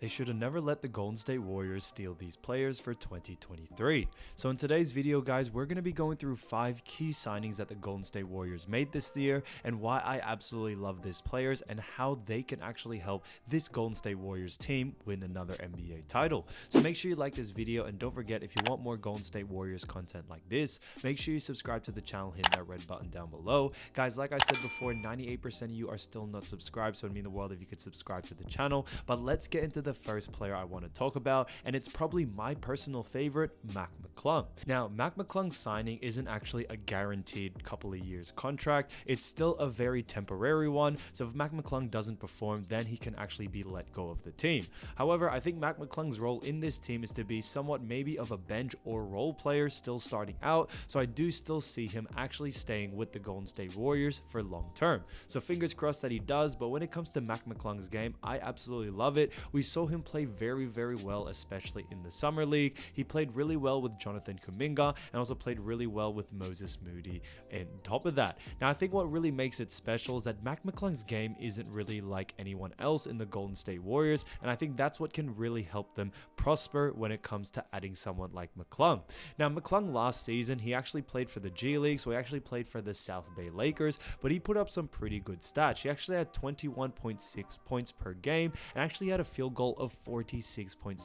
They should have never let the Golden State Warriors steal these players for 2023. So in today's video, guys, we're going to be going through 5 key signings that the Golden State Warriors made this year and why I absolutely love these players and how they can actually help this Golden State Warriors team win another NBA title. So make sure you like this video, and don't forget, if you want more Golden State Warriors content like this, make sure you subscribe to the channel, hit that red button down below. Guys, like I said before, 98% of you are still not subscribed, so it'd mean the world if you could subscribe to the channel. But let's get into the first player I want to talk about, and it's probably my personal favorite, McClung. Now, McClung's signing isn't actually a guaranteed couple of years contract. It's still a very temporary one, so if McClung doesn't perform, then he can actually be let go of the team. However, I think McClung's role in this team is to be somewhat maybe of a bench or role player still starting out, so I do still see him actually staying with the Golden State Warriors for long term. So fingers crossed that he does, but when it comes to McClung's game, I absolutely love it. We saw him play very, very well, especially in the Summer League. He played really well with Jonathan Kuminga and also played really well with Moses Moody on top of that. Now, I think what really makes it special is that McClung's game isn't really like anyone else in the Golden State Warriors, and I think that's what can really help them prosper when it comes to adding someone like McClung. Now, McClung last season, he actually played for the G League, so he actually played for the South Bay Lakers, but he put up some pretty good stats. He actually had 21.6 points per game and actually had a field goal of 46.7%.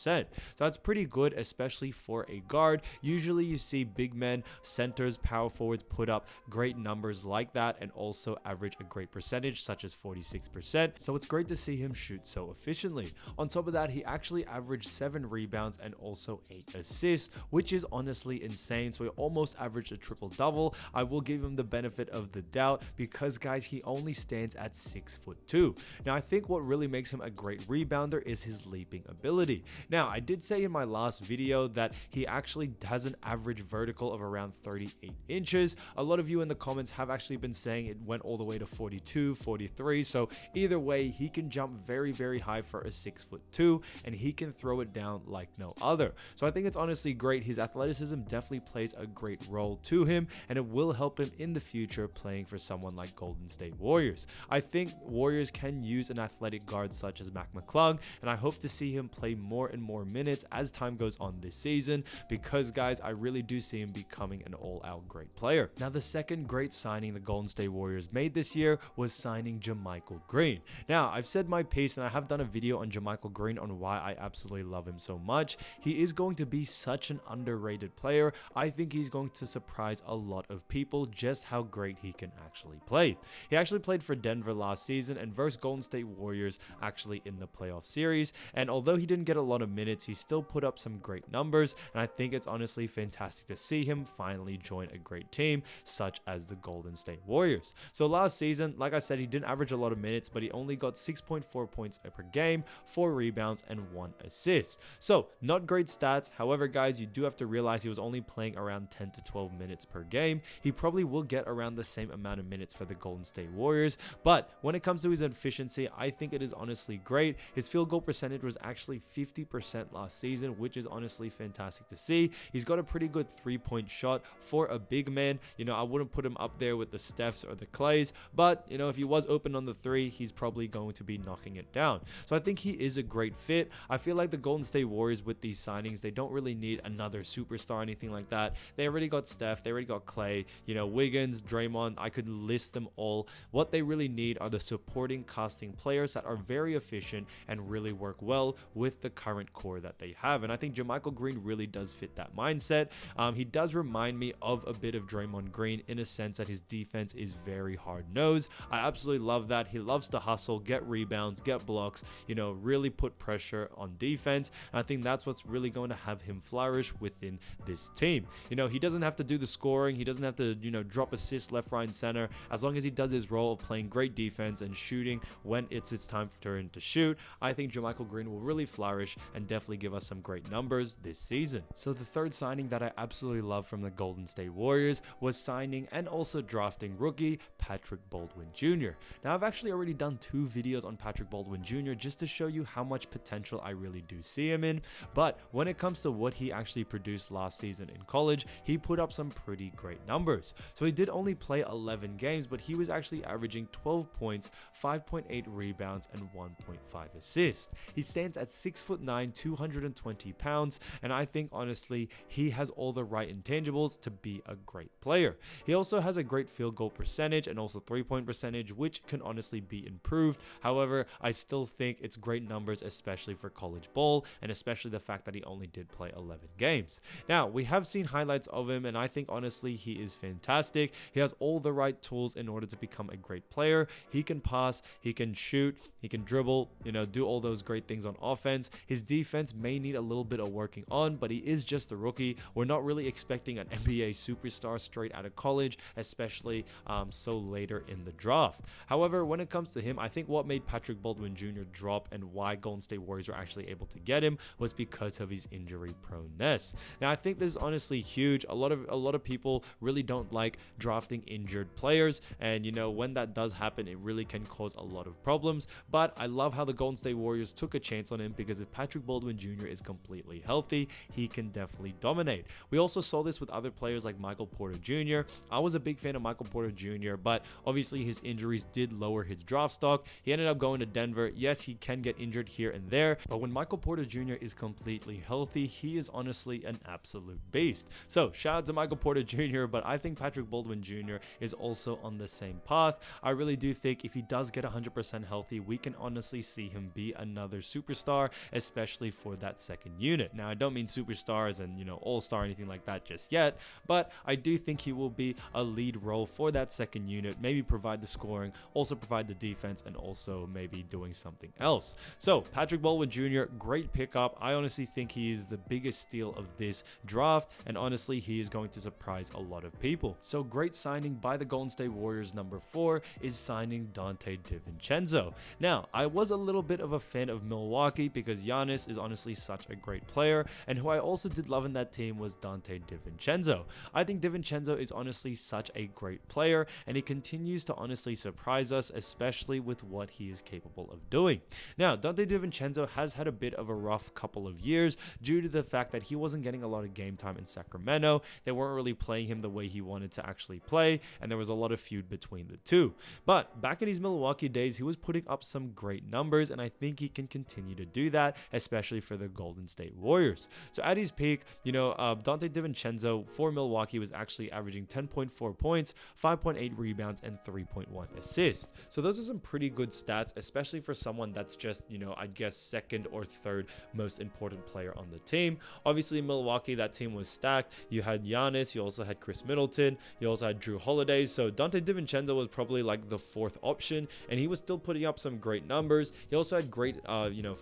So that's pretty good, especially for a guard. Usually you see big men, centers, power forwards put up great numbers like that and also average a great percentage such as 46%. So it's great to see him shoot so efficiently. On top of that, he actually averaged 7 rebounds and also 8 assists, which is honestly insane. So he almost averaged a triple-double. I will give him the benefit of the doubt because, guys, he only stands at 6'2". Now, I think what really makes him a great rebounder is his leaping ability. Now, I did say in my last video that he actually has an average vertical of around 38 inches. A lot of you in the comments have actually been saying it went all the way to 42, 43. So either way, he can jump very, very high for a 6'2", and he can throw it down like no other. So I think it's honestly great. His athleticism definitely plays a great role to him, and it will help him in the future playing for someone like Golden State Warriors. I think Warriors can use an athletic guard such as McClung, and I hope to see him play more and more minutes as time goes on this season because, guys, I really do see him becoming an all-out great player. Now, the second great signing the Golden State Warriors made this year was signing JaMychal Green. Now, I've said my piece, and I have done a video on JaMychal Green on why I absolutely love him so much. He is going to be such an underrated player. I think he's going to surprise a lot of people just how great he can actually play. He actually played for Denver last season and versus Golden State Warriors actually in the playoff series, and although he didn't get a lot of minutes, he still put up some great numbers, and I think it's honestly fantastic to see him finally join a great team such as the Golden State Warriors. So last season, like I said, he didn't average a lot of minutes, but he only got 6.4 points per game, 4 rebounds, and 1 assist. So not great stats. However, guys, you do have to realize he was only playing around 10 to 12 minutes per game. He probably will get around the same amount of minutes for the Golden State Warriors, but when it comes to his efficiency, I think it is honestly great. His field goal percentage was actually 50% last season, which is honestly fantastic to see. He's got a pretty good 3-point shot for a big man. You know, I wouldn't put him up there with the Stephs or the Clays, but, you know, if he was open on the 3, he's probably going to be knocking it down. So I think he is a great fit. I feel like the Golden State Warriors with these signings, they don't really need another superstar or anything like that. They already got Steph, they already got Klay, you know, Wiggins, Draymond, I could list them all. What they really need are the supporting casting players that are very efficient and really work well with the current core that they have. And I think JaMychal Green really does fit that mindset. He does remind me of a bit of Draymond Green in a sense that his defense is very hard-nosed. I absolutely love that. He loves to hustle, get rebounds, get blocks, you know, really put pressure on defense. And I think that's what's really going to have him flourish within this team. You know, he doesn't have to do the scoring. He doesn't have to, you know, drop assists left, right, and center. As long as he does his role of playing great defense and shooting when it's time for him to shoot, I think JaMychal Green will really flourish and definitely give us some great numbers this season. So the third signing that I absolutely love from the Golden State Warriors was signing and also drafting rookie Patrick Baldwin Jr. Now, I've actually already done 2 videos on Patrick Baldwin Jr. just to show you how much potential I really do see him in, but when it comes to what he actually produced last season in college, he put up some pretty great numbers. So he did only play 11 games, but he was actually averaging 12 points, 5.8 rebounds, and 1.5 assists. assist. He stands at 6'9", 220 pounds, and I think honestly he has all the right intangibles to be a great player. He also has a great field goal percentage and also 3-point percentage, which can honestly be improved. However, I still think it's great numbers, especially for college ball, and especially the fact that he only did play 11 games. Now, we have seen highlights of him, and I think honestly he is fantastic. He has all the right tools in order to become a great player. He can pass, he can shoot, he can dribble, do all those great things on offense. His defense may need a little bit of working on, but he is just a rookie. We're not really expecting an NBA superstar straight out of college, especially so later in the draft. However, when it comes to him, I think what made Patrick Baldwin Jr. drop and why Golden State Warriors were actually able to get him was because of his injury proneness. Now, I think this is honestly huge. A lot of people really don't like drafting injured players, and when that does happen, it really can cause a lot of problems. But I love how the Golden State Warriors took a chance on him, because if Patrick Baldwin Jr. is completely healthy, he can definitely dominate. We also saw this with other players like Michael Porter Jr. I was a big fan of Michael Porter Jr., but obviously his injuries did lower his draft stock. He ended up going to Denver. Yes, he can get injured here and there, but when Michael Porter Jr. is completely healthy, he is honestly an absolute beast. So shout out to Michael Porter Jr., but I think Patrick Baldwin Jr. is also on the same path. I really do think if he does get 100% healthy, we can honestly see him be another superstar, especially for that second unit. Now, I don't mean superstars and all-star or anything like that just yet, but I do think he will be a lead role for that second unit, maybe provide the scoring, also provide the defense, and also maybe doing something else. So Patrick Baldwin Jr., great pickup. I honestly think he is the biggest steal of this draft, and honestly he is going to surprise a lot of people. So great signing by the Golden State Warriors. Number 4 is signing Donte DiVincenzo. Now, I was a little bit of a fan of Milwaukee because Giannis is honestly such a great player, and who I also did love in that team was Donte DiVincenzo. I think DiVincenzo is honestly such a great player, and he continues to honestly surprise us, especially with what he is capable of doing. Now, Donte DiVincenzo has had a bit of a rough couple of years due to the fact that he wasn't getting a lot of game time in Sacramento. They weren't really playing him the way he wanted to actually play, and there was a lot of feud between the two. But back in his Milwaukee days, he was putting up some great numbers, and I think he can continue to do that, especially for the Golden State Warriors. So at his peak, Donte DiVincenzo for Milwaukee was actually averaging 10.4 points, 5.8 rebounds, and 3.1 assists. So those are some pretty good stats, especially for someone that's just, I guess second or third most important player on the team. Obviously in Milwaukee, that team was stacked. You had Giannis, you also had Chris Middleton, you also had Drew Holiday. So Donte DiVincenzo was probably like the fourth option, and he was still putting up some great numbers. He also had great,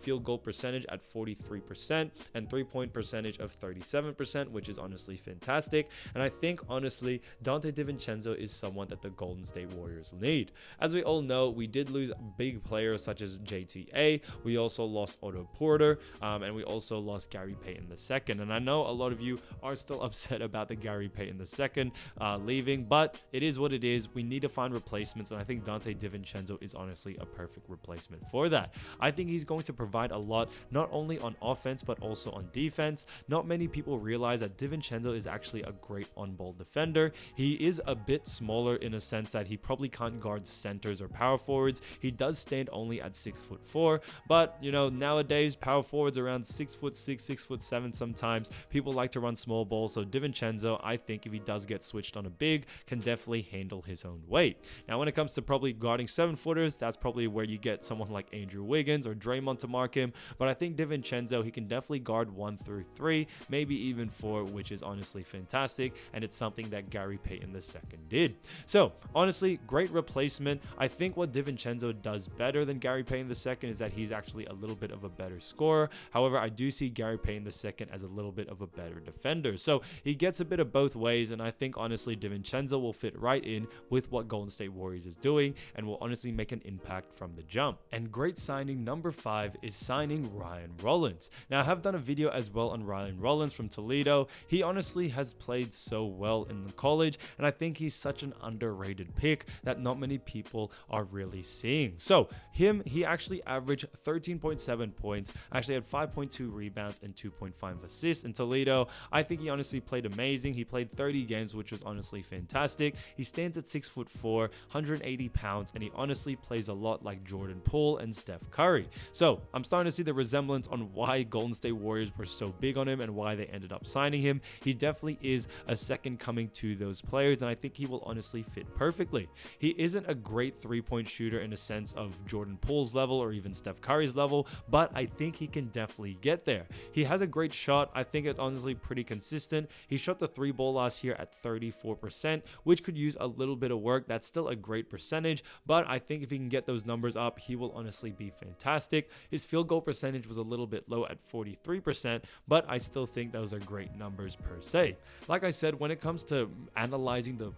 field goal percentage at 43% and 3-point percentage of 37%, which is honestly fantastic. And I think honestly, Donte DiVincenzo is someone that the Golden State Warriors need. As we all know, we did lose big players such as JTA. We also lost Otto Porter, and we also lost Gary Payton II. And I know a lot of you are still upset about the Gary Payton II leaving, but it is what it is. We need to find replacements, and I think Donte DiVincenzo is honestly a perfect replacement for that. I think he's going to provide a lot, not only on offense, but also on defense. Not many people realize that DiVincenzo is actually a great on-ball defender. He is a bit smaller in a sense that he probably can't guard centers or power forwards. He does stand only at 6'4", but nowadays power forwards around 6'6", 6'7" sometimes. People like to run small ball, so DiVincenzo, I think if he does get switched on a big, can definitely handle his own weight. Now, when it comes to probably guarding 7-footers, that's probably where you get someone like Andrew Wiggins or Draymond to mark him, but I think DiVincenzo, he can definitely guard 1 through 3, maybe even 4, which is honestly fantastic, and it's something that Gary Payton II did. So honestly, great replacement. I think what DiVincenzo does better than Gary Payton II is that he's actually a little bit of a better scorer. However, I do see Gary Payton II as a little bit of a better defender. So he gets a bit of both ways, and I think honestly DiVincenzo will fit right in with what Golden State Warriors is doing and will honestly make an impact from the jump. And great signing number 5 is signing Ryan Rollins. Now, I have done a video as well on Ryan Rollins from Toledo. He honestly has played so well in the college, and I think he's such an underrated pick that not many people are really seeing. So he actually averaged 13.7 points, actually had 5.2 rebounds and 2.5 assists in Toledo. I think he honestly played amazing. He played 30 games, which was honestly fantastic. He stands at 6'4", 180 pounds, and he honestly plays a lot like Jordan Poole and Steph Curry. Curry. So I'm starting to see the resemblance on why Golden State Warriors were so big on him and why they ended up signing him. He definitely is a second coming to those players, and I think he will honestly fit perfectly. He isn't a great three-point shooter in a sense of Jordan Poole's level or even Steph Curry's level, but I think he can definitely get there. He has a great shot. I think it's honestly pretty consistent. He shot the three ball last year at 34%, which could use a little bit of work. That's still a great percentage, but I think if he can get those numbers up, he will honestly be fantastic. His field goal percentage was a little bit low at 43%, but I still think those are great numbers per se. Like I said, when it comes to analyzing the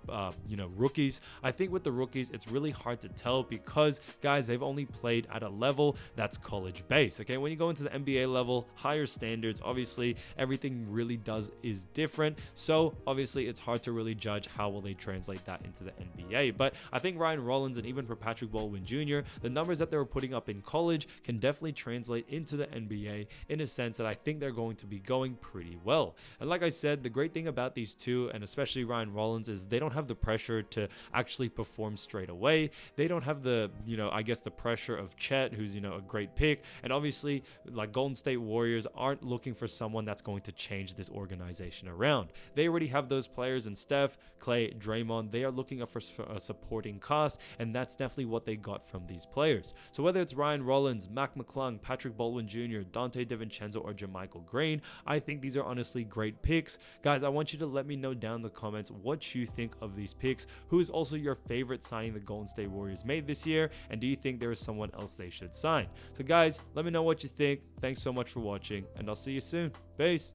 rookies, I think with the rookies, it's really hard to tell because, guys, they've only played at a level that's college based. Okay, when you go into the NBA level, higher standards, obviously everything really is different. So obviously it's hard to really judge how will they translate that into the NBA. But I think Ryan Rollins and even for Patrick Baldwin Jr., the numbers that they were putting up in college can definitely translate into the NBA in a sense that I think they're going to be going pretty well. And like I said, the great thing about these two, and especially Ryan Rollins, is they don't have the pressure to actually perform straight away. They don't have the, the pressure of Chet, who's, a great pick. And obviously, like Golden State Warriors aren't looking for someone that's going to change this organization around. They already have those players in Steph, Klay, Draymond. They are looking up for a supporting cast, and that's definitely what they got from these players. So whether it's Ryan Rollins, McClung, Patrick Baldwin Jr., Donte DiVincenzo, or JaMychal Green, I think these are honestly great picks. Guys, I want you to let me know down in the comments what you think of these picks. Who is also your favorite signing the Golden State Warriors made this year, and do you think there is someone else they should sign? So guys, let me know what you think. Thanks so much for watching, and I'll see you soon. Peace.